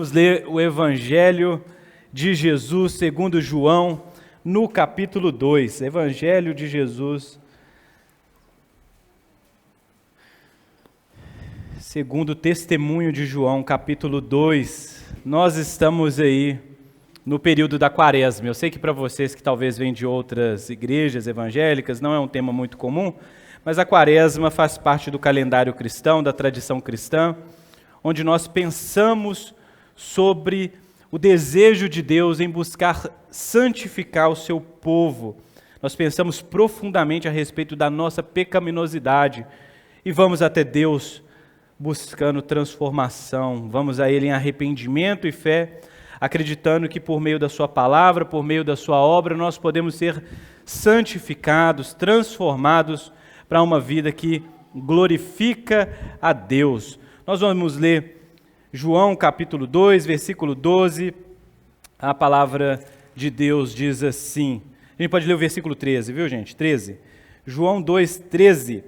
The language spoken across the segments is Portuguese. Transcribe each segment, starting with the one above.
Vamos ler o Evangelho de Jesus segundo João, no capítulo 2. Evangelho de Jesus segundo o testemunho de João, capítulo 2. Nós estamos aí no período da Quaresma. Eu sei que para vocês que talvez vêm de outras igrejas evangélicas, não é um tema muito comum, mas a Quaresma faz parte do calendário cristão, da tradição cristã, onde nós pensamos sobre o desejo de Deus em buscar santificar o seu povo. Nós pensamos profundamente a respeito da nossa pecaminosidade e vamos até Deus buscando transformação. Vamos a Ele em arrependimento e fé, acreditando que por meio da sua palavra, por meio da sua obra, nós podemos ser santificados, transformados para uma vida que glorifica a Deus. Nós vamos ler João capítulo 2, versículo 12, a palavra de Deus diz assim. A gente pode ler o versículo 13, viu gente? 13. João 2, 13,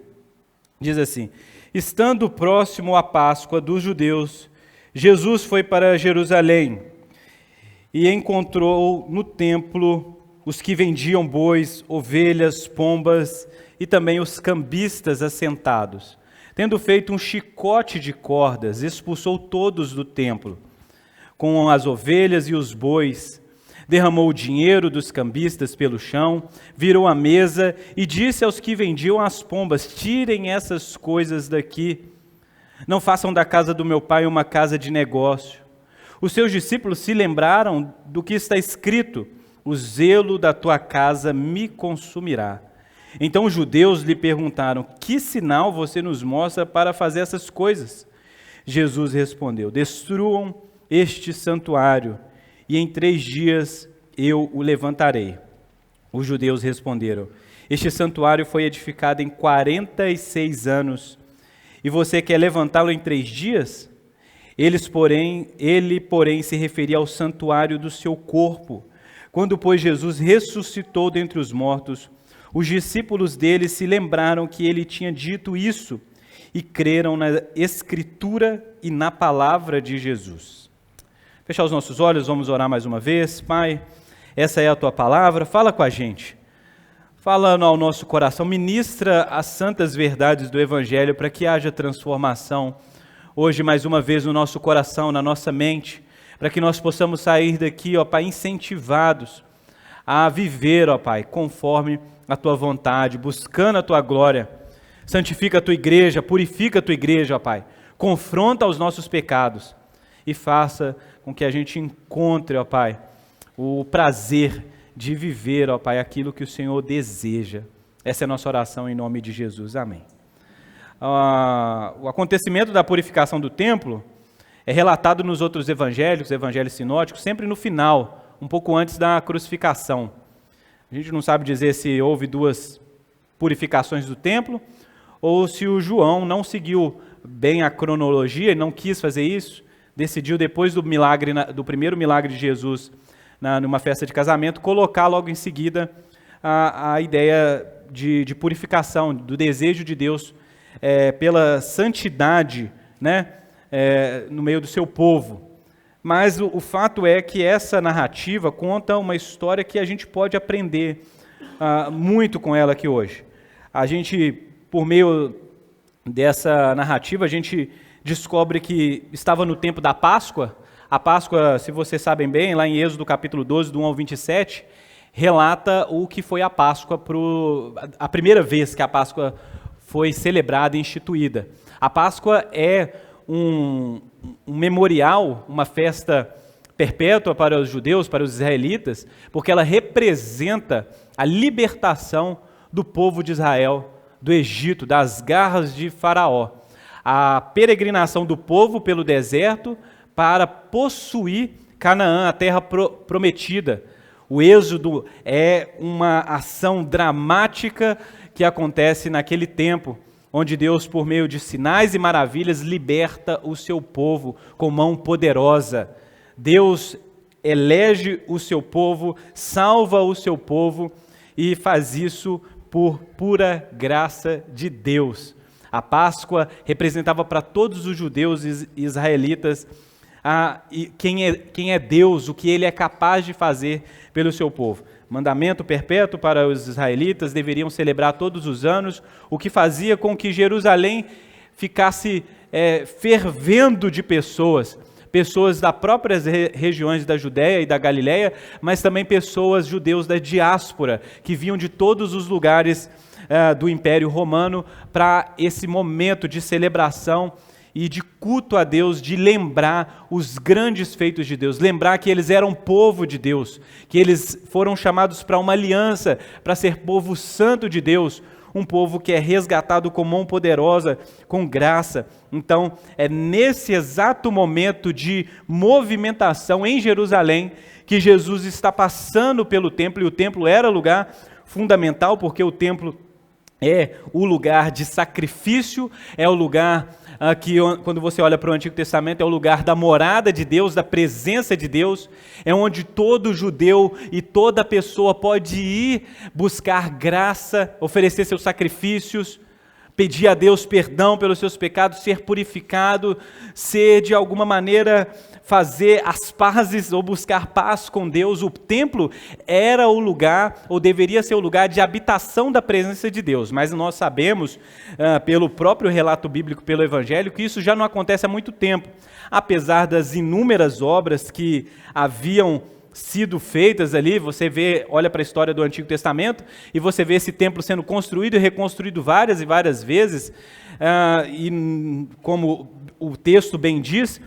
diz assim: Estando próximo à Páscoa dos judeus, Jesus foi para Jerusalém e encontrou no templo os que vendiam bois, ovelhas, pombas e também os cambistas assentados. Tendo feito um chicote de cordas, expulsou todos do templo, com as ovelhas e os bois. Derramou o dinheiro dos cambistas pelo chão, virou a mesa e disse aos que vendiam as pombas: tirem essas coisas daqui, não façam da casa do meu pai uma casa de negócio. Os seus discípulos se lembraram do que está escrito: o zelo da tua casa me consumirá. Então os judeus lhe perguntaram: que sinal você nos mostra para fazer essas coisas? Jesus respondeu: destruam este santuário, e em 3 dias eu o levantarei. Os judeus responderam: este santuário foi edificado em 46 anos, e você quer levantá-lo em 3 dias? Ele, porém, se referia ao santuário do seu corpo. Quando, pois, Jesus ressuscitou dentre os mortos, os discípulos dele se lembraram que ele tinha dito isso e creram na Escritura e na palavra de Jesus. Fechar os nossos olhos, vamos orar mais uma vez. Pai, essa é a tua palavra, fala com a gente. Fala ao nosso coração, ministra as santas verdades do Evangelho para que haja transformação hoje mais uma vez no nosso coração, na nossa mente, para que nós possamos sair daqui, ó Pai, incentivados a viver, ó Pai, conforme a tua vontade, buscando a tua glória. Santifica a tua igreja, purifica a tua igreja, ó Pai. Confronta os nossos pecados e faça com que a gente encontre, ó Pai, o prazer de viver, ó Pai, aquilo que o Senhor deseja. Essa é a nossa oração em nome de Jesus. Amém. O acontecimento da purificação do templo é relatado nos outros evangelhos, evangelhos sinóticos, sempre no final, um pouco antes da crucificação. A gente não sabe dizer se houve 2 purificações do templo ou se o João não seguiu bem a cronologia e não quis fazer isso, decidiu depois do primeiro milagre de Jesus numa festa de casamento, colocar logo em seguida a ideia de purificação, do desejo de Deus pela santidade, né, no meio do seu povo. Mas o fato é que essa narrativa conta uma história que a gente pode aprender muito com ela aqui hoje. A gente, por meio dessa narrativa, a gente descobre que estava no tempo da Páscoa. A Páscoa, se vocês sabem bem, lá em Êxodo capítulo 12, do 1 ao 27, relata o que foi a Páscoa, a primeira vez que a Páscoa foi celebrada e instituída. A Páscoa é um memorial, uma festa perpétua para os judeus, para os israelitas, porque ela representa a libertação do povo de Israel, do Egito, das garras de Faraó. A peregrinação do povo pelo deserto para possuir Canaã, a terra prometida. O êxodo é uma ação dramática que acontece naquele tempo, onde Deus, por meio de sinais e maravilhas, liberta o seu povo com mão poderosa. Deus elege o seu povo, salva o seu povo e faz isso por pura graça de Deus. A Páscoa representava para todos os judeus e israelitas e quem é Deus, o que Ele é capaz de fazer pelo seu povo. Mandamento perpétuo para os israelitas, deveriam celebrar todos os anos, o que fazia com que Jerusalém ficasse fervendo de pessoas das próprias regiões da Judéia e da Galiléia, mas também pessoas judeus da diáspora, que vinham de todos os lugares do Império Romano para esse momento de celebração e de culto a Deus, de lembrar os grandes feitos de Deus, lembrar que eles eram povo de Deus, que eles foram chamados para uma aliança, para ser povo santo de Deus, um povo que é resgatado com mão poderosa, com graça. Então, é nesse exato momento de movimentação em Jerusalém que Jesus está passando pelo templo, e o templo era lugar fundamental, porque o templo é o lugar de sacrifício, é o lugar que, quando você olha para o Antigo Testamento, é o lugar da morada de Deus, da presença de Deus, é onde todo judeu e toda pessoa pode ir buscar graça, oferecer seus sacrifícios, pedir a Deus perdão pelos seus pecados, ser purificado, ser de alguma maneira fazer as pazes ou buscar paz com Deus. O templo era o lugar, ou deveria ser o lugar de habitação da presença de Deus, mas nós sabemos, pelo próprio relato bíblico, pelo Evangelho, que isso já não acontece há muito tempo, apesar das inúmeras obras que haviam sido feitas ali. Você olha para a história do Antigo Testamento e você vê esse templo sendo construído e reconstruído várias e várias vezes, e como o texto bem diz,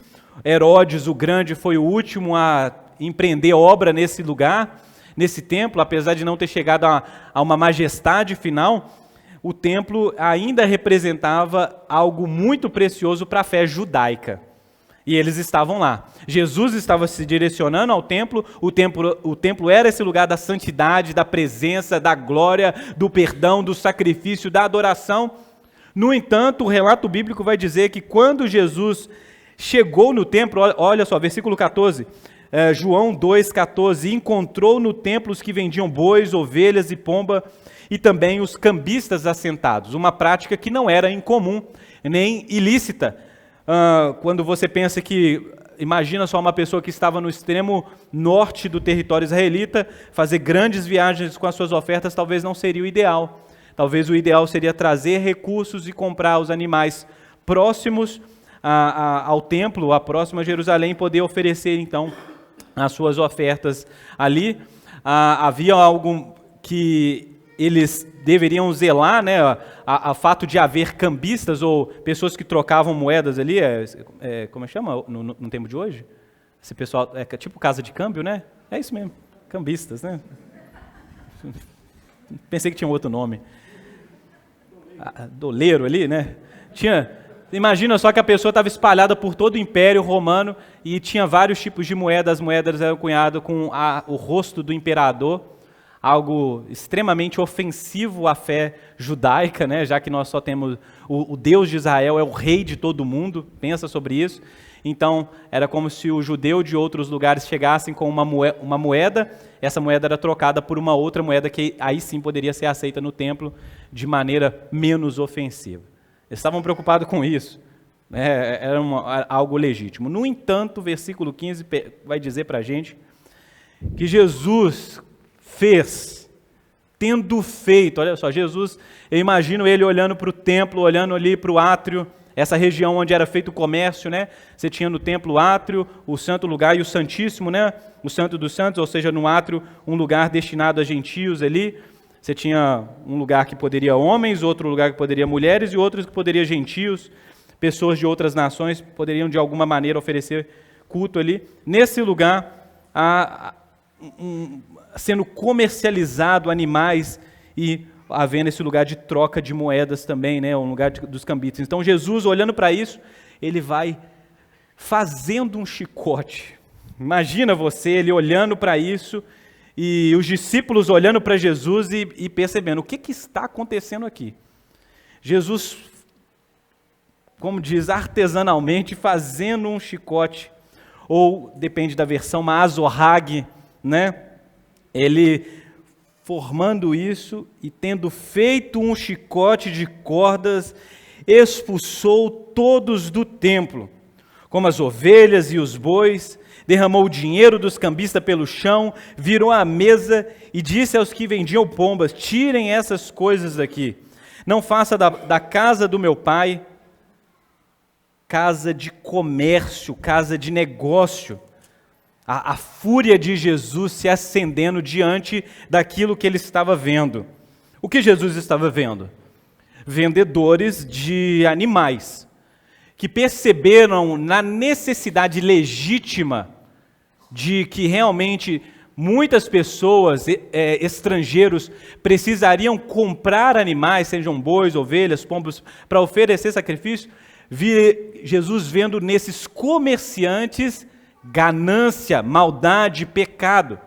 Herodes o Grande foi o último a empreender obra nesse lugar, nesse templo, apesar de não ter chegado a uma majestade final. O templo ainda representava algo muito precioso para a fé judaica. E eles estavam lá. Jesus estava se direcionando ao templo. O templo era esse lugar da santidade, da presença, da glória, do perdão, do sacrifício, da adoração. No entanto, o relato bíblico vai dizer que quando Jesus chegou no templo, olha só, versículo 14, João 2,14, encontrou no templo os que vendiam bois, ovelhas e pomba, e também os cambistas assentados, uma prática que não era incomum, nem ilícita. Quando você pensa que, imagina só uma pessoa que estava no extremo norte do território israelita, fazer grandes viagens com as suas ofertas talvez não seria o ideal. Talvez o ideal seria trazer recursos e comprar os animais próximos ao templo, a próxima Jerusalém, poder oferecer então as suas ofertas ali. Havia algo que eles deveriam zelar, né? A fato de haver cambistas ou pessoas que trocavam moedas ali, como é que chama no tempo de hoje? Esse pessoal, tipo casa de câmbio, né? É isso mesmo, cambistas, né? Pensei que tinha outro nome. Doleiro ali, né? Imagina só que a pessoa estava espalhada por todo o Império Romano e tinha vários tipos de moedas. As moedas eram cunhadas com o rosto do imperador, algo extremamente ofensivo à fé judaica, né? Já que nós só temos o Deus de Israel, é o rei de todo mundo, pensa sobre isso. Então, era como se o judeu de outros lugares chegassem com uma moeda, essa moeda era trocada por uma outra moeda que aí sim poderia ser aceita no templo de maneira menos ofensiva. Eles estavam preocupados com isso, né? Era algo legítimo. No entanto, o versículo 15 vai dizer para a gente que Jesus fez, tendo feito, olha só, Jesus, eu imagino ele olhando para o templo, olhando ali para o átrio, essa região onde era feito o comércio, né? Você tinha no templo o átrio, o santo lugar e o santíssimo, né? O santo dos santos, ou seja, no átrio, um lugar destinado a gentios ali. Você tinha um lugar que poderia homens, outro lugar que poderia mulheres e outros que poderia gentios. Pessoas de outras nações poderiam de alguma maneira oferecer culto ali. Nesse lugar, sendo comercializado animais e havendo esse lugar de troca de moedas também, né? Um lugar dos cambistas. Então Jesus, olhando para isso, ele vai fazendo um chicote. Imagina você, ele olhando para isso, e os discípulos olhando para Jesus e percebendo, o que está acontecendo aqui? Jesus, como diz, artesanalmente, fazendo um chicote, ou, depende da versão, uma azorrague, né? Ele formando isso e tendo feito um chicote de cordas, expulsou todos do templo, como as ovelhas e os bois, derramou o dinheiro dos cambistas pelo chão, virou a mesa e disse aos que vendiam pombas: tirem essas coisas daqui, não faça da casa do meu pai casa de comércio, casa de negócio. A fúria de Jesus se acendendo diante daquilo que ele estava vendo. O que Jesus estava vendo? Vendedores de animais, que perceberam na necessidade legítima de que realmente muitas pessoas, estrangeiros, precisariam comprar animais, sejam bois, ovelhas, pombos, para oferecer sacrifício. Jesus vendo nesses comerciantes ganância, maldade, pecado.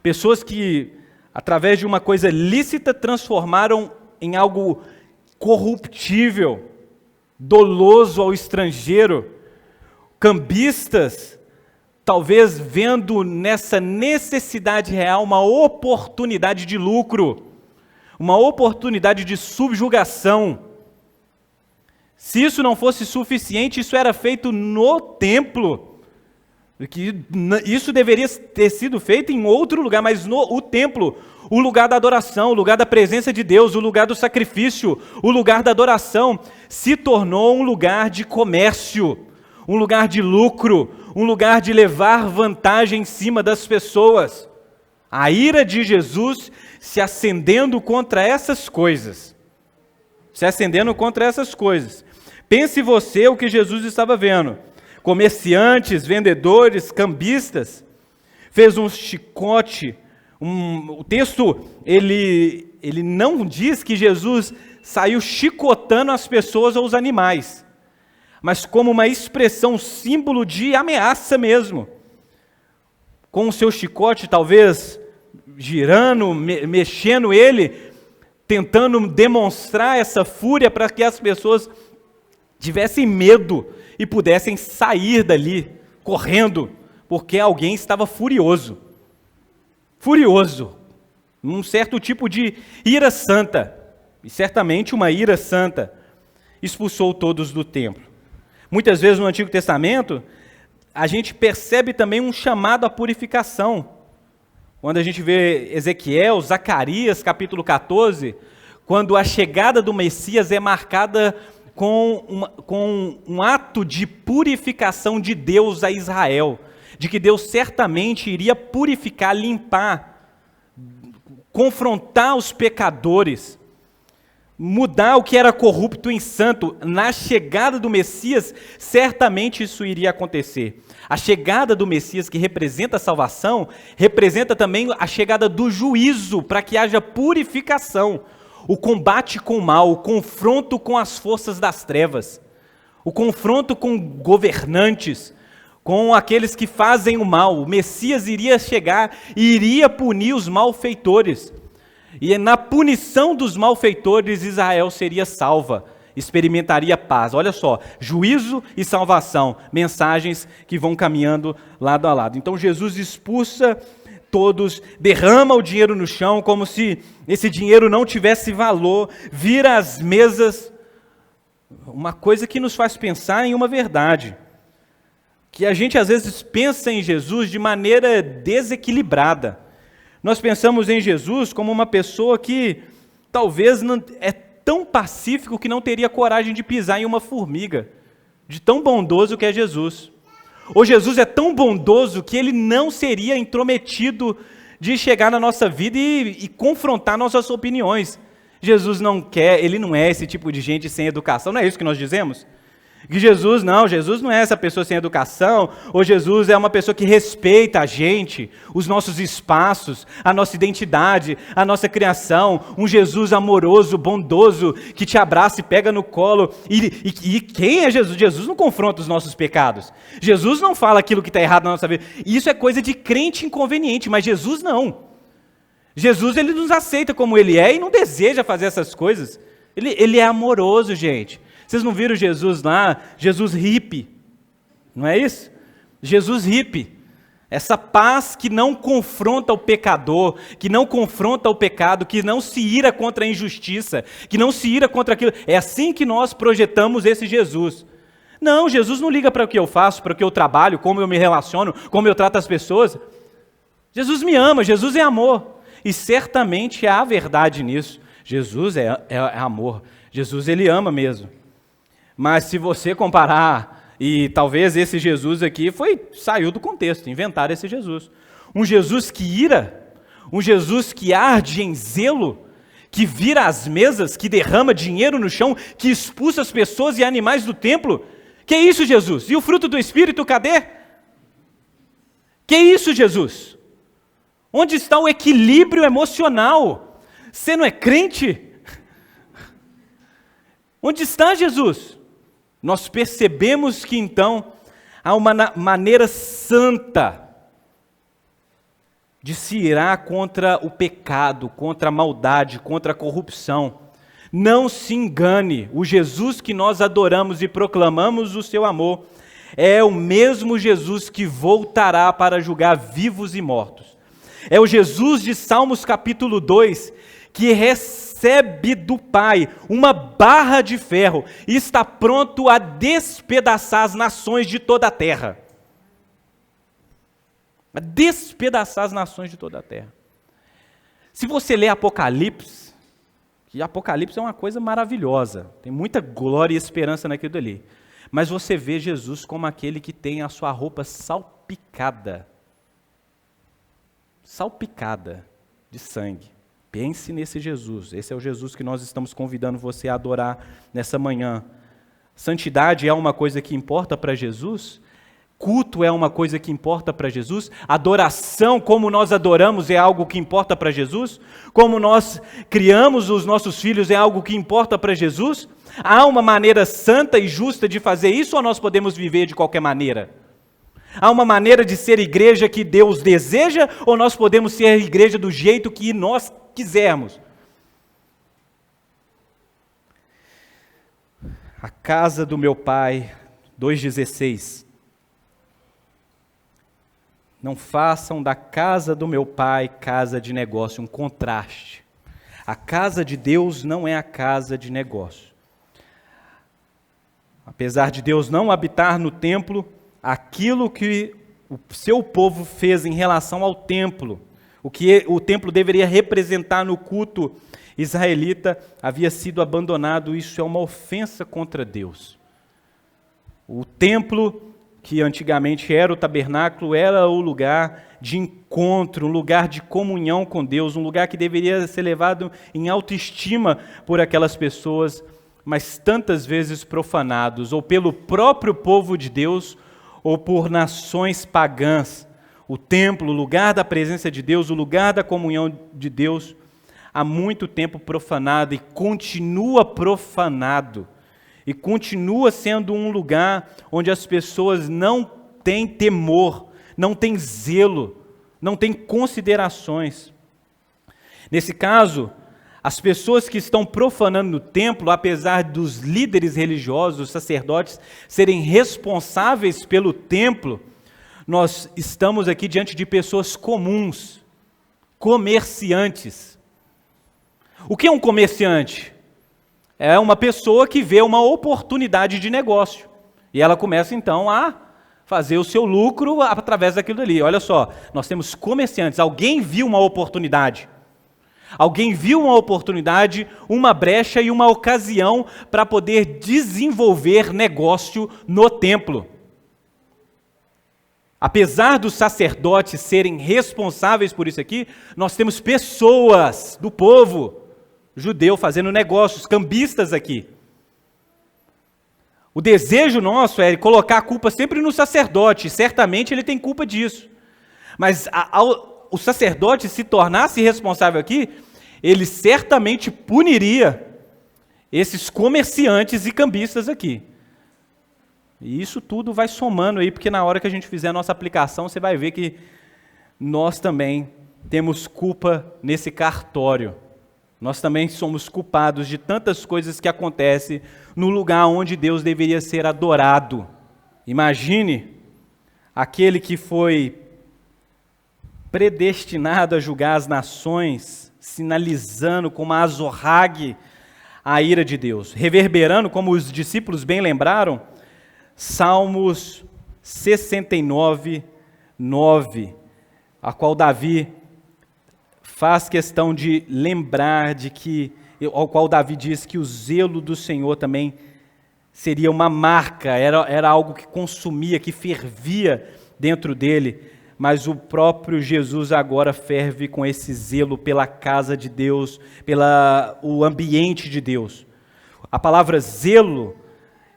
Pessoas que, através de uma coisa lícita, transformaram em algo corruptível, doloso ao estrangeiro. Cambistas, talvez vendo nessa necessidade real uma oportunidade de lucro, uma oportunidade de subjugação. Se isso não fosse suficiente, isso era feito no templo. Isso deveria ter sido feito em outro lugar, mas o templo, o lugar da adoração, o lugar da presença de Deus, o lugar do sacrifício, o lugar da adoração, se tornou um lugar de comércio, um lugar de lucro, um lugar de levar vantagem em cima das pessoas. A ira de Jesus se acendendo contra essas coisas. Se acendendo contra essas coisas. Pense você o que Jesus estava vendo. Comerciantes, vendedores, cambistas, fez um chicote. O texto, ele não diz que Jesus saiu chicotando as pessoas ou os animais, mas como uma expressão, símbolo de ameaça mesmo. Com o seu chicote, talvez girando, mexendo ele, tentando demonstrar essa fúria para que as pessoas tivessem medo e pudessem sair dali, correndo, porque alguém estava furioso. Furioso. Um certo tipo de ira santa. E certamente uma ira santa. Expulsou todos do templo. Muitas vezes no Antigo Testamento, a gente percebe também um chamado à purificação. Quando a gente vê Ezequiel, Zacarias, capítulo 14, quando a chegada do Messias é marcada com um ato de purificação de Deus a Israel, de que Deus certamente iria purificar, limpar, confrontar os pecadores, mudar o que era corrupto em santo. Na chegada do Messias, certamente isso iria acontecer. A chegada do Messias, que representa a salvação, representa também a chegada do juízo, para que haja purificação. O combate com o mal, o confronto com as forças das trevas, o confronto com governantes, com aqueles que fazem o mal. O Messias iria chegar e iria punir os malfeitores. E na punição dos malfeitores, Israel seria salva, experimentaria paz. Olha só, juízo e salvação, mensagens que vão caminhando lado a lado. Então Jesus expulsa todos, derrama o dinheiro no chão, como se esse dinheiro não tivesse valor, vira as mesas. Uma coisa que nos faz pensar em uma verdade, que a gente às vezes pensa em Jesus de maneira desequilibrada. Nós pensamos em Jesus como uma pessoa que talvez não, é tão pacífico que não teria coragem de pisar em uma formiga, de tão bondoso que é Jesus. Ou Jesus é tão bondoso que ele não seria intrometido de chegar na nossa vida e confrontar nossas opiniões. Jesus não quer, ele não é esse tipo de gente sem educação, não é isso que nós dizemos? Que Jesus não é essa pessoa sem educação, ou Jesus é uma pessoa que respeita a gente, os nossos espaços, a nossa identidade, a nossa criação, um Jesus amoroso, bondoso, que te abraça e pega no colo. E quem é Jesus? Jesus não confronta os nossos pecados. Jesus não fala aquilo que está errado na nossa vida. Isso é coisa de crente inconveniente, mas Jesus não. Jesus, ele nos aceita como ele é e não deseja fazer essas coisas. Ele é amoroso, gente. Vocês não viram Jesus lá? Jesus hippie, não é isso? Jesus hippie, essa paz que não confronta o pecador, que não confronta o pecado, que não se ira contra a injustiça, que não se ira contra aquilo. É assim que nós projetamos esse Jesus. Não, Jesus não liga para o que eu faço, para o que eu trabalho, como eu me relaciono, como eu trato as pessoas. Jesus me ama, Jesus é amor. E certamente há verdade nisso. Jesus é amor. Jesus, ele ama mesmo. Mas se você comparar, e talvez esse Jesus aqui saiu do contexto, inventaram esse Jesus. Um Jesus que ira, um Jesus que arde em zelo, que vira as mesas, que derrama dinheiro no chão, que expulsa as pessoas e animais do templo. Que isso, Jesus? E o fruto do Espírito, cadê? Que isso, Jesus? Onde está o equilíbrio emocional? Você não é crente? Onde está Jesus? Nós percebemos que então há uma maneira santa de se irar contra o pecado, contra a maldade, contra a corrupção. Não se engane, o Jesus que nós adoramos e proclamamos o seu amor é o mesmo Jesus que voltará para julgar vivos e mortos. É o Jesus de Salmos capítulo 2, que recebe do Pai uma barra de ferro e está pronto a despedaçar as nações de toda a terra. A despedaçar as nações de toda a terra. Se você ler Apocalipse, que Apocalipse é uma coisa maravilhosa, tem muita glória e esperança naquilo ali, mas você vê Jesus como aquele que tem a sua roupa salpicada de sangue. Pense nesse Jesus, esse é o Jesus que nós estamos convidando você a adorar nessa manhã. Santidade é uma coisa que importa para Jesus? Culto é uma coisa que importa para Jesus? Adoração, como nós adoramos, é algo que importa para Jesus? Como nós criamos os nossos filhos, é algo que importa para Jesus? Há uma maneira santa e justa de fazer isso, ou nós podemos viver de qualquer maneira? Há uma maneira de ser igreja que Deus deseja, ou nós podemos ser igreja do jeito que nós quisermos? A casa do meu pai, 2,16. Não façam da casa do meu pai casa de negócio, um contraste. A casa de Deus não é a casa de negócio. Apesar de Deus não habitar no templo, aquilo que o seu povo fez em relação ao templo, o que o templo deveria representar no culto israelita, havia sido abandonado. Isso é uma ofensa contra Deus. O templo, que antigamente era o tabernáculo, era o lugar de encontro, um lugar de comunhão com Deus, um lugar que deveria ser levado em autoestima por aquelas pessoas, mas tantas vezes profanados, ou pelo próprio povo de Deus, ou por nações pagãs. O templo, o lugar da presença de Deus, o lugar da comunhão de Deus, há muito tempo profanado e continua profanado. E continua sendo um lugar onde as pessoas não têm temor, não têm zelo, não têm considerações. Nesse caso, as pessoas que estão profanando no templo, apesar dos líderes religiosos, os sacerdotes, serem responsáveis pelo templo, nós estamos aqui diante de pessoas comuns, comerciantes. O que é um comerciante? É uma pessoa que vê uma oportunidade de negócio. E ela começa então a fazer o seu lucro através daquilo ali. Olha só, nós temos comerciantes. Alguém viu uma oportunidade. Alguém viu uma oportunidade, uma brecha e uma ocasião para poder desenvolver negócio no templo. Apesar dos sacerdotes serem responsáveis por isso aqui, nós temos pessoas do povo judeu fazendo negócios, cambistas aqui. O desejo nosso é colocar a culpa sempre no sacerdote, certamente ele tem culpa disso. Mas ao o sacerdote se tornasse responsável aqui, ele certamente puniria esses comerciantes e cambistas aqui. E isso tudo vai somando aí, porque na hora que a gente fizer a nossa aplicação, você vai ver que nós também temos culpa nesse cartório. Nós também somos culpados de tantas coisas que acontecem no lugar onde Deus deveria ser adorado. Imagine aquele que foi predestinado a julgar as nações, sinalizando como a azorrague a ira de Deus, reverberando, como os discípulos bem lembraram, Salmos 69, 9, a qual Davi faz questão de lembrar ao qual Davi diz que o zelo do Senhor também seria uma marca, era algo que consumia, que fervia dentro dele, mas o próprio Jesus agora ferve com esse zelo pela casa de Deus, o ambiente de Deus. A palavra zelo,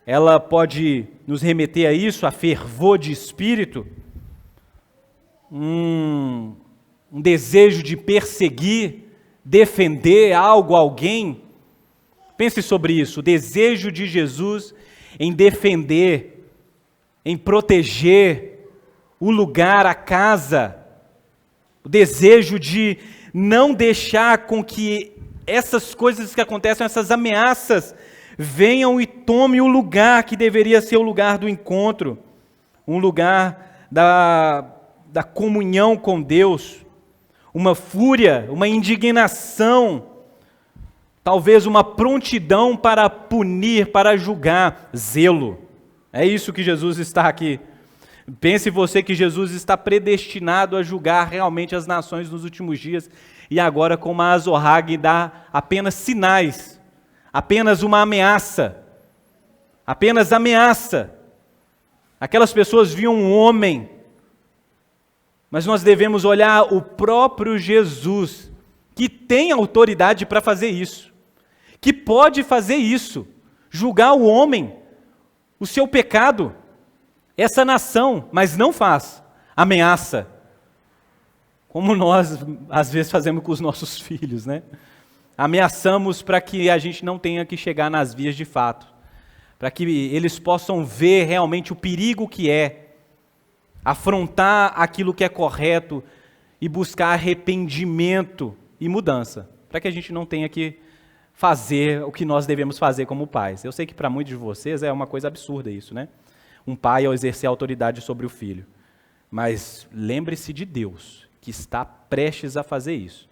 ela pode nos remeter a isso, a fervor de espírito, um desejo de perseguir, defender algo, alguém. Pense sobre isso, o desejo de Jesus em defender, em proteger o lugar, a casa, o desejo de não deixar com que essas coisas que acontecem, essas ameaças, venham e tomem o lugar que deveria ser o lugar do encontro, um lugar da comunhão com Deus, uma fúria, uma indignação, talvez uma prontidão para punir, para julgar, zelo. É isso que Jesus está aqui. Pense você que Jesus está predestinado a julgar realmente as nações nos últimos dias, e agora com uma azorrague dá apenas sinais, apenas uma ameaça, apenas ameaça. Aquelas pessoas viam um homem, mas nós devemos olhar o próprio Jesus, que tem autoridade para fazer isso, que pode fazer isso, julgar o homem, o seu pecado, essa nação, mas não faz, ameaça, como nós às vezes fazemos com os nossos filhos, né? Ameaçamos para que a gente não tenha que chegar nas vias de fato, para que eles possam ver realmente o perigo que é afrontar aquilo que é correto e buscar arrependimento e mudança, para que a gente não tenha que fazer o que nós devemos fazer como pais. Eu sei que para muitos de vocês é uma coisa absurda isso, né? Um pai ao exercer autoridade sobre o filho. Mas lembre-se de Deus, que está prestes a fazer isso.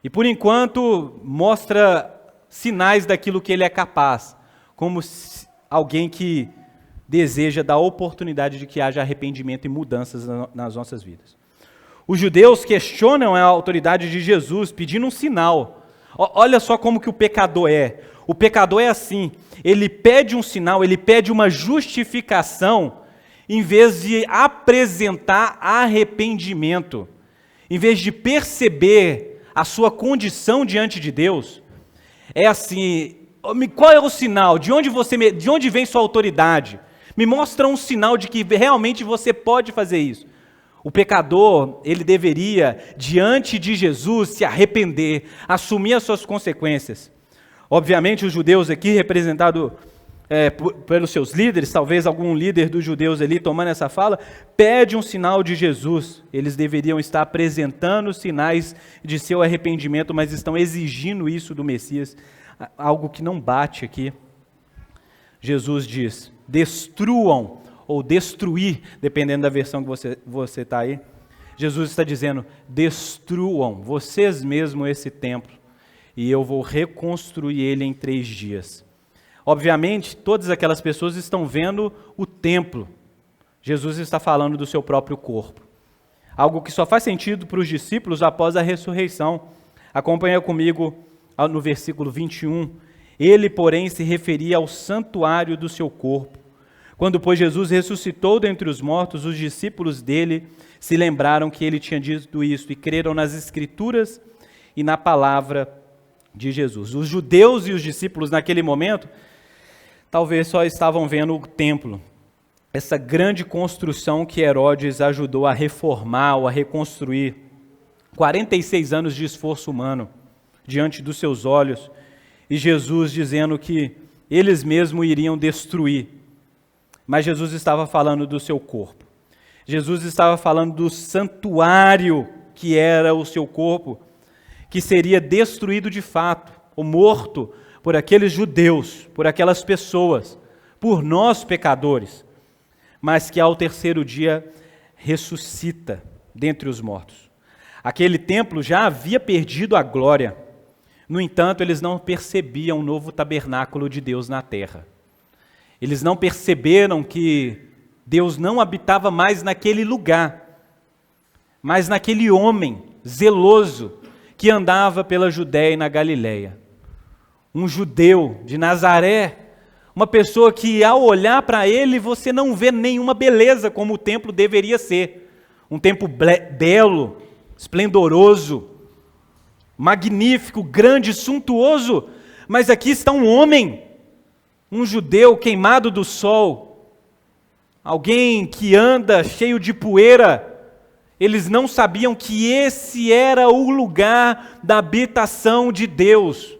E por enquanto mostra sinais daquilo que ele é capaz, como alguém que deseja dar oportunidade de que haja arrependimento e mudanças nas nossas vidas. Os judeus questionam a autoridade de Jesus, pedindo um sinal. Olha só como que o pecador é. O pecador é assim, ele pede um sinal, ele pede uma justificação, em vez de apresentar arrependimento, em vez de perceber a sua condição diante de Deus. É assim, qual é o sinal? De onde vem sua autoridade? Me mostra um sinal de que realmente você pode fazer isso. O pecador, ele deveria, diante de Jesus, se arrepender, assumir as suas consequências. Obviamente, os judeus aqui, representados pelos seus líderes, talvez algum líder dos judeus ali tomando essa fala, pede um sinal de Jesus. Eles deveriam estar apresentando sinais de seu arrependimento, mas estão exigindo isso do Messias, algo que não bate aqui. Jesus diz, destruam ou destruir, dependendo da versão que você está aí. Jesus está dizendo, destruam vocês mesmos esse templo, e eu vou reconstruir ele em 3 dias. Obviamente, todas aquelas pessoas estão vendo o templo. Jesus está falando do seu próprio corpo. Algo que só faz sentido para os discípulos após a ressurreição. Acompanha comigo no versículo 21. Ele, porém, se referia ao santuário do seu corpo. Quando, pois, Jesus ressuscitou dentre os mortos, os discípulos dele se lembraram que ele tinha dito isso e creram nas Escrituras e na palavra de Jesus. Os judeus e os discípulos naquele momento talvez só estavam vendo o templo, essa grande construção que Herodes ajudou a reformar ou a reconstruir. 46 anos de esforço humano diante dos seus olhos, e Jesus dizendo que eles mesmos iriam destruir. Mas Jesus estava falando do seu corpo. Jesus estava falando do santuário que era o seu corpo, que seria destruído de fato, ou morto por aqueles judeus, por aquelas pessoas, por nós pecadores, mas que ao 3º dia ressuscita dentre os mortos. Aquele templo já havia perdido a glória. No entanto, eles não percebiam o novo tabernáculo de Deus na terra. Eles não perceberam que Deus não habitava mais naquele lugar, mas naquele homem zeloso que andava pela Judéia e na Galiléia. Um judeu de Nazaré, uma pessoa que ao olhar para ele você não vê nenhuma beleza como o templo deveria ser. Um templo belo, esplendoroso, magnífico, grande, suntuoso, mas aqui está um homem, um judeu queimado do sol, alguém que anda cheio de poeira. Eles não sabiam que esse era o lugar da habitação de Deus,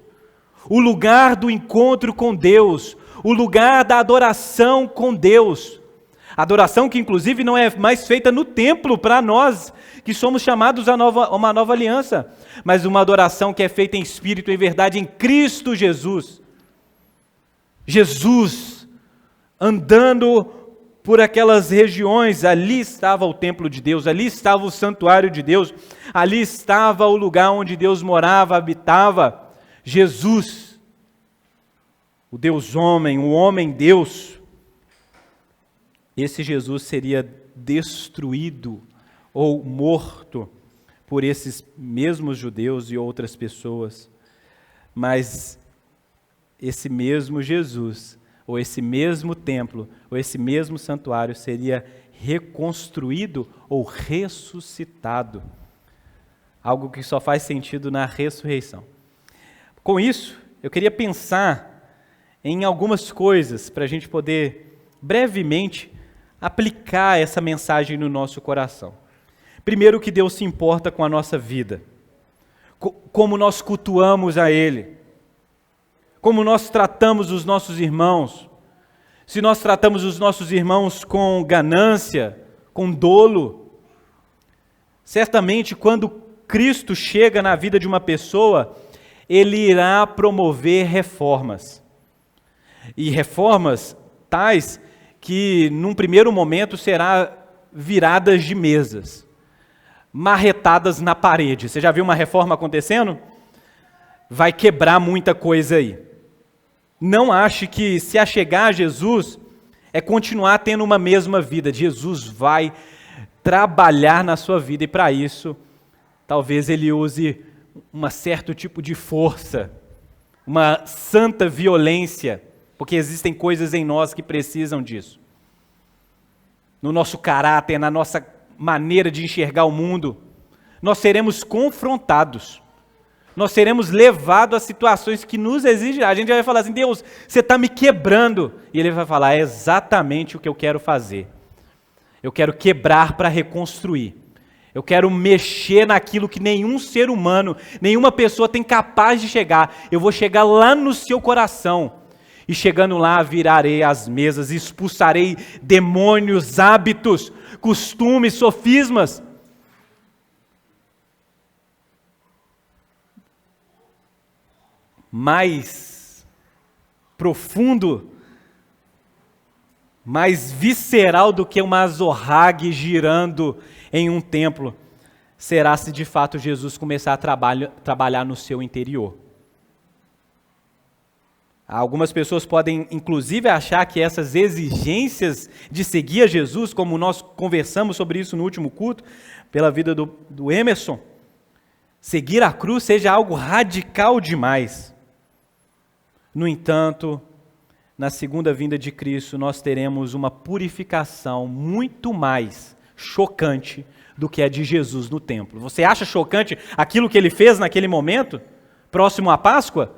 o lugar do encontro com Deus, o lugar da adoração com Deus. Adoração que inclusive não é mais feita no templo para nós, que somos chamados a uma nova aliança, mas uma adoração que é feita em espírito e em verdade em Cristo Jesus. Jesus, andando por aquelas regiões, ali estava o templo de Deus, ali estava o santuário de Deus, ali estava o lugar onde Deus morava, habitava. Jesus, o Deus homem, o homem Deus. Esse Jesus seria destruído ou morto por esses mesmos judeus e outras pessoas, mas esse mesmo Jesus, ou esse mesmo templo, ou esse mesmo santuário seria reconstruído ou ressuscitado. Algo que só faz sentido na ressurreição. Com isso, eu queria pensar em algumas coisas para a gente poder brevemente aplicar essa mensagem no nosso coração. Primeiro, que Deus se importa com a nossa vida, como nós cultuamos a Ele, como nós tratamos os nossos irmãos, se nós tratamos os nossos irmãos com ganância, com dolo. Certamente, quando Cristo chega na vida de uma pessoa, Ele irá promover reformas. E reformas tais que, num primeiro momento, será viradas de mesas, marretadas na parede. Você já viu uma reforma acontecendo? Vai quebrar muita coisa aí. Não ache que se achegar a Jesus é continuar tendo uma mesma vida. Jesus vai trabalhar na sua vida e para isso, talvez Ele use um certo tipo de força, uma santa violência, porque existem coisas em nós que precisam disso. No nosso caráter, na nossa maneira de enxergar o mundo, nós seremos confrontados, nós seremos levados a situações que nos exigem. A gente vai falar assim: Deus, você está me quebrando. E Ele vai falar: é exatamente o que eu quero fazer. Eu quero quebrar para reconstruir. Eu quero mexer naquilo que nenhum ser humano, nenhuma pessoa tem capaz de chegar. Eu vou chegar lá no seu coração. E chegando lá, virarei as mesas, expulsarei demônios, hábitos, costumes, sofismas. Mais profundo, mais visceral do que uma azorrague girando em um templo, será se de fato Jesus começar a trabalhar no seu interior. Algumas pessoas podem inclusive achar que essas exigências de seguir a Jesus, como nós conversamos sobre isso no último culto, pela vida do Emerson, seguir a cruz seja algo radical demais. No entanto, na segunda vinda de Cristo, nós teremos uma purificação muito mais chocante do que a de Jesus no templo. Você acha chocante aquilo que Ele fez naquele momento, próximo à Páscoa?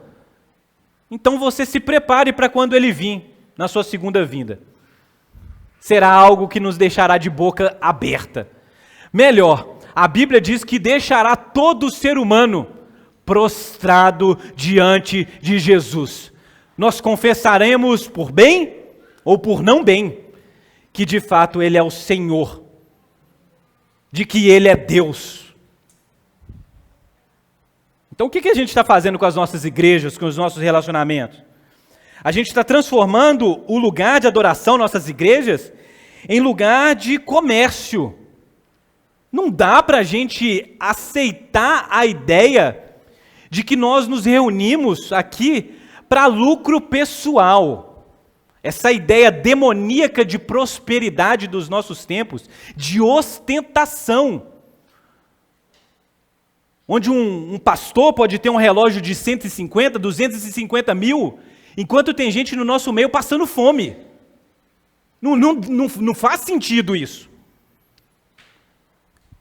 Então você se prepare para quando Ele vir, na sua segunda vinda. Será algo que nos deixará de boca aberta. Melhor, a Bíblia diz que deixará todo ser humano prostrado diante de Jesus. Nós confessaremos por bem ou por não bem, que de fato Ele é o Senhor, de que Ele é Deus. Então o que a gente está fazendo com as nossas igrejas, com os nossos relacionamentos? A gente está transformando o lugar de adoração, nossas igrejas, em lugar de comércio. Não dá para a gente aceitar a ideia de que nós nos reunimos aqui para lucro pessoal. essa ideia demoníaca de prosperidade dos nossos tempos, de ostentação, onde um pastor pode ter um relógio de 150, 250 mil, enquanto tem gente no nosso meio passando fome. Não faz sentido isso.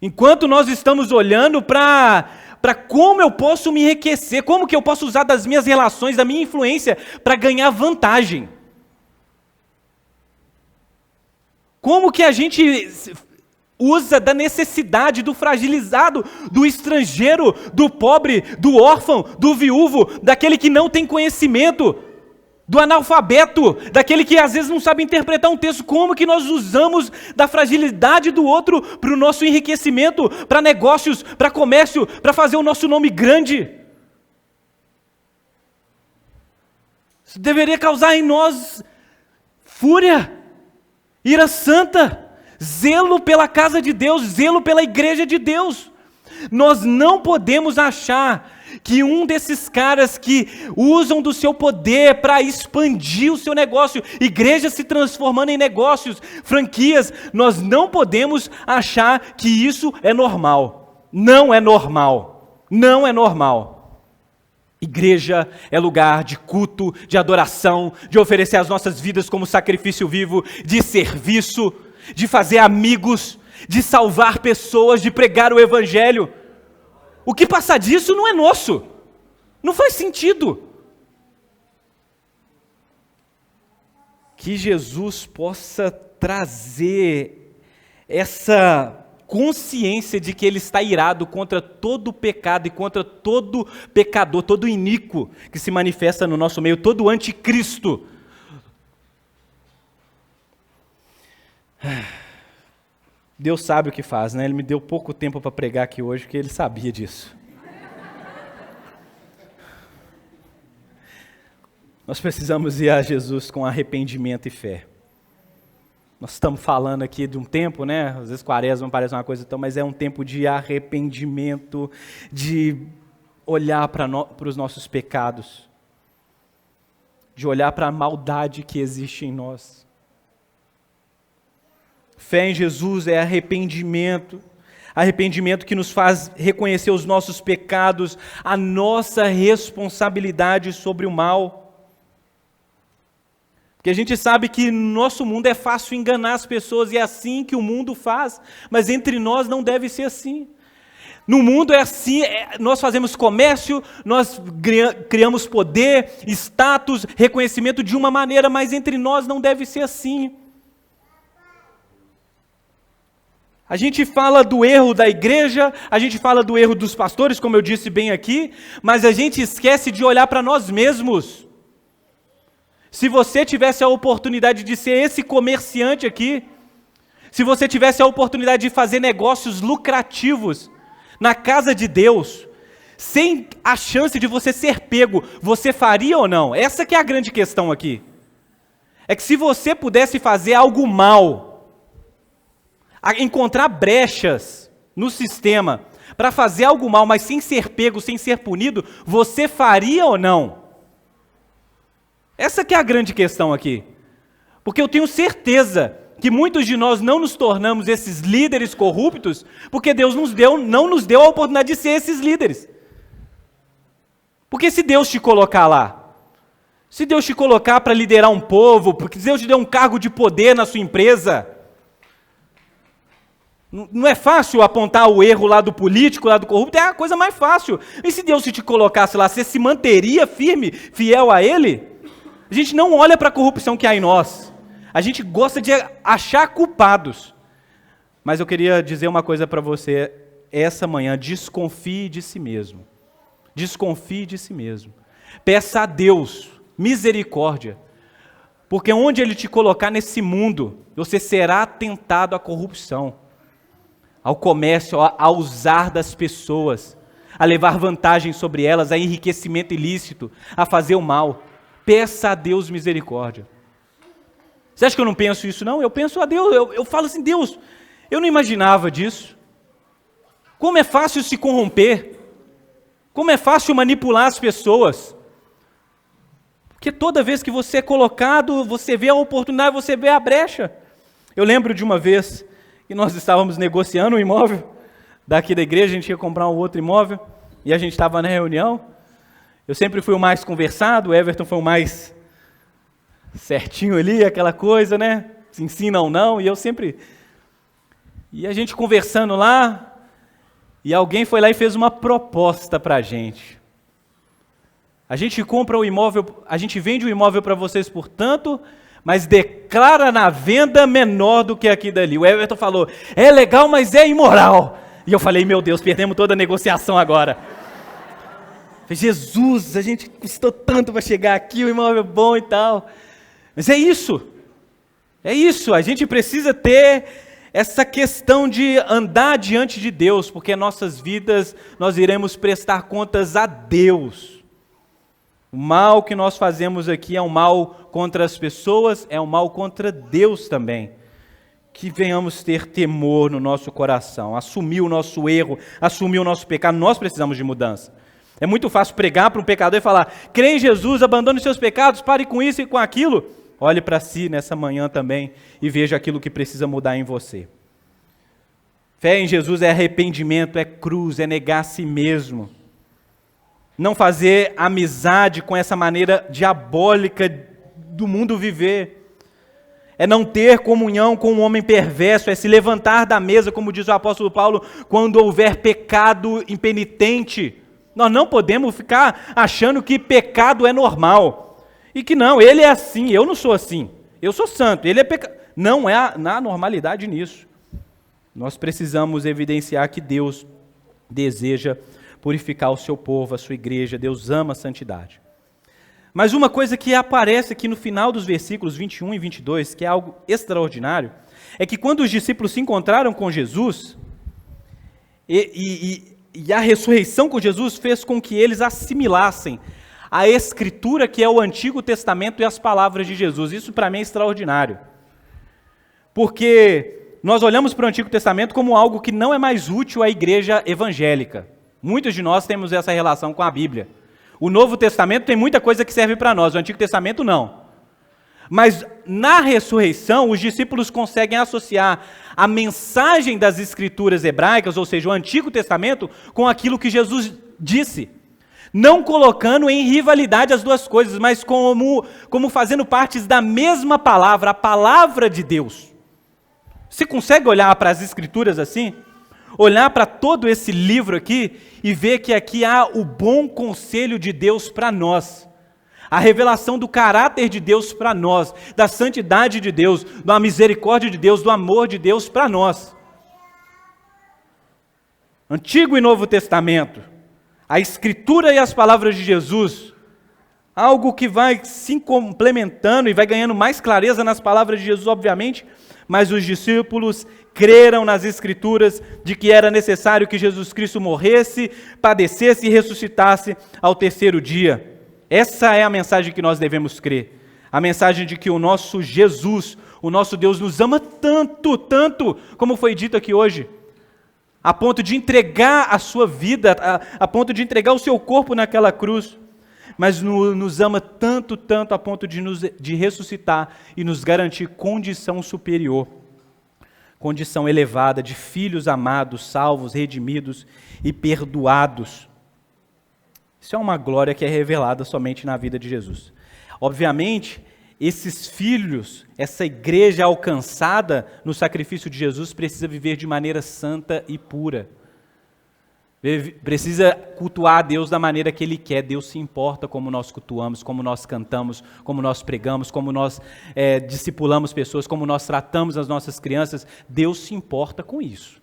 Enquanto nós estamos olhando para como eu posso me enriquecer, como que eu posso usar das minhas relações, da minha influência para ganhar vantagem. Como que a gente usa da necessidade do fragilizado, do estrangeiro, do pobre, do órfão, do viúvo, daquele que não tem conhecimento, do analfabeto, daquele que às vezes não sabe interpretar um texto. Como que nós usamos da fragilidade do outro para o nosso enriquecimento, para negócios, para comércio, para fazer o nosso nome grande? Isso deveria causar em nós fúria, ira santa, zelo pela casa de Deus, zelo pela igreja de Deus. Nós não podemos achar que um desses caras que usam do seu poder para expandir o seu negócio, igrejas se transformando em negócios, franquias, nós não podemos achar que isso é normal. Não é normal. Não é normal. Igreja é lugar de culto, de adoração, de oferecer as nossas vidas como sacrifício vivo, de serviço, de fazer amigos, de salvar pessoas, de pregar o evangelho. O que passar disso não é nosso. Não faz sentido. Que Jesus possa trazer essa consciência de que Ele está irado contra todo pecado e contra todo pecador, todo iníquo que se manifesta no nosso meio, todo anticristo. Deus sabe o que faz, né? Ele me deu pouco tempo para pregar aqui hoje, porque Ele sabia disso. Nós precisamos ir a Jesus com arrependimento e fé. Nós estamos falando aqui de um tempo, né? Às vezes quaresma parece uma coisa tão, mas é um tempo de arrependimento, de olhar para os nossos pecados, de olhar para a maldade que existe em nós. Fé em Jesus é arrependimento, arrependimento que nos faz reconhecer os nossos pecados, a nossa responsabilidade sobre o mal. Porque a gente sabe que no nosso mundo é fácil enganar as pessoas e é assim que o mundo faz, mas entre nós não deve ser assim. No mundo é assim, nós fazemos comércio, nós criamos poder, status, reconhecimento de uma maneira, mas entre nós não deve ser assim. A gente fala do erro da igreja, a gente fala do erro dos pastores, como eu disse bem aqui, mas a gente esquece de olhar para nós mesmos. Se você tivesse a oportunidade de ser esse comerciante aqui, se você tivesse a oportunidade de fazer negócios lucrativos na casa de Deus, sem a chance de você ser pego, você faria ou não? Essa que é a grande questão aqui. É que se você pudesse fazer algo mal, encontrar brechas no sistema para fazer algo mal, mas sem ser pego, sem ser punido, você faria ou não? Essa que é a grande questão aqui. Porque eu tenho certeza que muitos de nós não nos tornamos esses líderes corruptos, porque Deus não nos deu a oportunidade de ser esses líderes. Porque se Deus te colocar lá, se Deus te colocar para liderar um povo, porque Deus te deu um cargo de poder na sua empresa, não é fácil apontar o erro lá do político, lá do corrupto, é a coisa mais fácil. E se Deus te colocasse lá, você se manteria firme, fiel a Ele? A gente não olha para a corrupção que há em nós. A gente gosta de achar culpados. Mas eu queria dizer uma coisa para você essa manhã: desconfie de si mesmo. Desconfie de si mesmo. Peça a Deus misericórdia. Porque onde Ele te colocar nesse mundo, você será tentado à corrupção, ao comércio, a usar das pessoas, a levar vantagem sobre elas, a enriquecimento ilícito, a fazer o mal. Peça a Deus misericórdia. Você acha que eu não penso isso, não? Eu penso a Deus, eu falo assim: Deus, eu não imaginava disso. Como é fácil se corromper. Como é fácil manipular as pessoas. Porque toda vez que você é colocado, você vê a oportunidade, você vê a brecha. Eu lembro de uma vez que nós estávamos negociando um imóvel daqui da igreja, a gente ia comprar um outro imóvel, e a gente estava na reunião. Eu sempre fui o mais conversado, o Everton foi o mais certinho ali, aquela coisa, né? Se ensina ou não, e eu sempre... E a gente conversando lá, e alguém foi lá e fez uma proposta para a gente. A gente compra o imóvel, a gente vende o imóvel para vocês por tanto, mas declara na venda menor do que aqui dali. O Everton falou, é legal, mas é imoral. E eu falei, meu Deus, perdemos toda a negociação agora. Falei, Jesus, a gente custou tanto para chegar aqui, o imóvel é bom e tal. Mas é isso, a gente precisa ter essa questão de andar diante de Deus, porque nossas vidas, nós iremos prestar contas a Deus. O mal que nós fazemos aqui é um mal contra as pessoas, é um mal contra Deus também. Que venhamos ter temor no nosso coração, assumir o nosso erro, assumir o nosso pecado. Nós precisamos de mudança. É muito fácil pregar para um pecador e falar, crê em Jesus, abandone os seus pecados, pare com isso e com aquilo. Olhe para si nessa manhã também e veja aquilo que precisa mudar em você. Fé em Jesus é arrependimento, é cruz, é negar a si mesmo. Não fazer amizade com essa maneira diabólica do mundo viver. É não ter comunhão com um homem perverso, é se levantar da mesa, como diz o apóstolo Paulo, quando houver pecado impenitente. Nós não podemos ficar achando que pecado é normal. E que não, ele é assim, eu não sou assim. Eu sou santo, ele é pecador. Não há normalidade nisso. Nós precisamos evidenciar que Deus deseja purificar o seu povo, a sua igreja. Deus ama a santidade. Mas uma coisa que aparece aqui no final dos versículos 21 e 22, que é algo extraordinário, é que quando os discípulos se encontraram com Jesus, e a ressurreição com Jesus fez com que eles assimilassem a Escritura, que é o Antigo Testamento, e as palavras de Jesus. Isso para mim é extraordinário. Porque nós olhamos para o Antigo Testamento como algo que não é mais útil à igreja evangélica. Muitos de nós temos essa relação com a Bíblia. O Novo Testamento tem muita coisa que serve para nós, o Antigo Testamento não. Mas na ressurreição, os discípulos conseguem associar a mensagem das Escrituras hebraicas, ou seja, o Antigo Testamento, com aquilo que Jesus disse. Não colocando em rivalidade as duas coisas, mas como fazendo partes da mesma palavra, a palavra de Deus. Você consegue olhar para as Escrituras assim? Olhar para todo esse livro aqui e ver que aqui há o bom conselho de Deus para nós. A revelação do caráter de Deus para nós, da santidade de Deus, da misericórdia de Deus, do amor de Deus para nós. Antigo e Novo Testamento. A Escritura e as palavras de Jesus, algo que vai se complementando e vai ganhando mais clareza nas palavras de Jesus, obviamente, mas os discípulos creram nas Escrituras de que era necessário que Jesus Cristo morresse, padecesse e ressuscitasse ao terceiro dia. Essa é a mensagem que nós devemos crer. A mensagem de que o nosso Jesus, o nosso Deus nos ama tanto, tanto, como foi dito aqui hoje, a ponto de entregar a sua vida, a ponto de entregar o seu corpo naquela cruz, mas nos ama tanto, tanto, a ponto de ressuscitar e nos garantir condição superior, condição elevada de filhos amados, salvos, redimidos e perdoados. Isso é uma glória que é revelada somente na vida de Jesus. Obviamente, esses filhos, essa igreja alcançada no sacrifício de Jesus, precisa viver de maneira santa e pura. Precisa cultuar a Deus da maneira que Ele quer. Deus se importa como nós cultuamos, como nós cantamos, como nós pregamos, como nós discipulamos pessoas, como nós tratamos as nossas crianças. Deus se importa com isso.